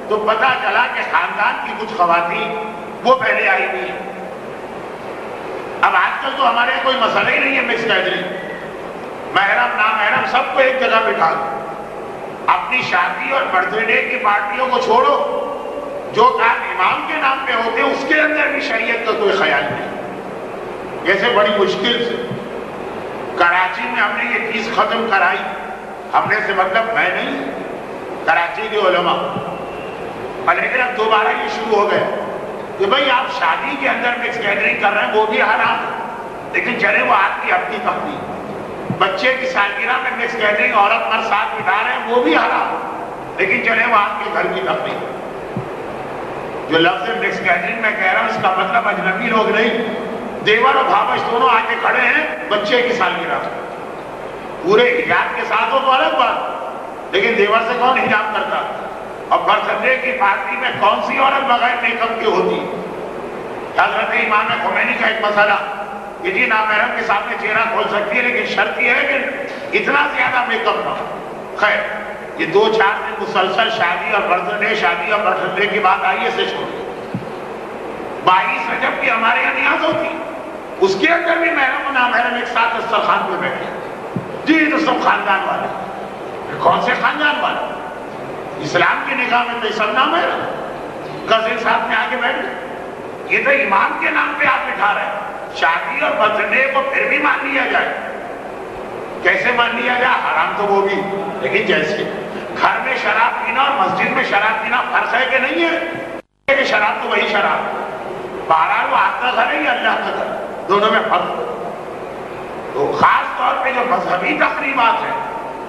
تو پتہ چلا کہ خاندان کی کچھ خواتین وہ پہلے آئی ہوئی ہیں. اب آج کل تو ہمارے کوئی مسئلہ ہی نہیں ہے مکس گیدرنگ، محرم نامحرم سب کو ایک جگہ بٹھا دو. اپنی شادی اور برتھ ڈے کی پارٹیوں کو چھوڑو، جو کام امام کے نام پہ ہوتے ہیں اس کے اندر بھی شریعت کا کوئی خیال نہیں. جیسے بڑی مشکل سے کراچی میں ہم نے یہ چیز ختم کرائی، ہم نے سے مطلب میں نہیں، کراچی کے علماء، لیکن اب دوبارہ یہ شروع ہو گئے کہ بھئی آپ شادی کے اندر مکس گیدرنگ کر رہے ہیں وہ بھی حرام ہے، لیکن چلے وہ آپ کی اپنی تقدیر. بچے کی سالگرہ میں مکس گیدرنگ عورت مرد ساتھ بٹھا رہے ہیں وہ بھی حرام ہے، لیکن چلے وہ آپ کے گھر کی تقدیر. جو لفظ مکس گیدرنگ میں کہہ رہا ہوں اس کا مطلب اجنبی لوگ نہیں، دیور اور بھاوش دونوں آ کے کھڑے ہیں بچے کی سالگرہ پورے حجاب کے ساتھ ہو تو الگ بات، لیکن دیور سے کون حجاب کرتا؟ اور برتھ ڈے کی پارٹی میں کون سی عورت بغیر میک اپ کی ہوتی؟ حضرت امام خمینی کا ایک مسئلہ کہ جی نامحرم کے سامنے چہرہ کھول سکتی ہے، لیکن شرط یہ ہے کہ اتنا زیادہ میک اپ نہ ہو. خیر یہ 2-4 دن مسلسل شادی اور برتھ ڈے شادی اور برتھ ڈے کی بات آئیے سے چھوڑیے. 22 رجب کی ہمارے یہاں نیاز ہوتی، اس کے اندر بھی محرم و نامحرم ایک ساتھ دسترخوان پہ بیٹھے. جی تو سب خاندان والے. کون سے خاندان والے؟ اسلام کی نگاہ میں تو سب نامحرم. کزن ساتھ میں آگے بیٹھ گئے. یہ تو امام کے نام پہ آپ بٹھا رہے ہیں. شادی اور برتھ ڈے کو پھر بھی مان لیا جائے. کیسے مان لیا جائے؟ حرام تو وہ بھی، لیکن جیسے گھر میں شراب پینا اور مسجد میں شراب پینا فرق ہے کہ نہیں ہے؟ کہ شراب تو وہی شراب، بہرحال وہ آپ کا گھر ہے یا اللہ کا گھر، دونوں میں فرق. تو خاص طور پہ جو مذہبی تقریبات ہیں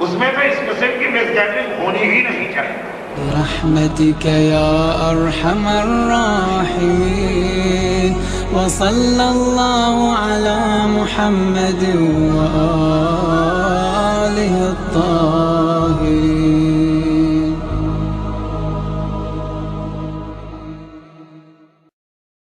اس میں تو اس قسم کی مکس گیدرنگ ہونی ہی نہیں چاہیے. برحمتك يا أرحم الراحمين وصلى الله على محمد وآله الطاهرين.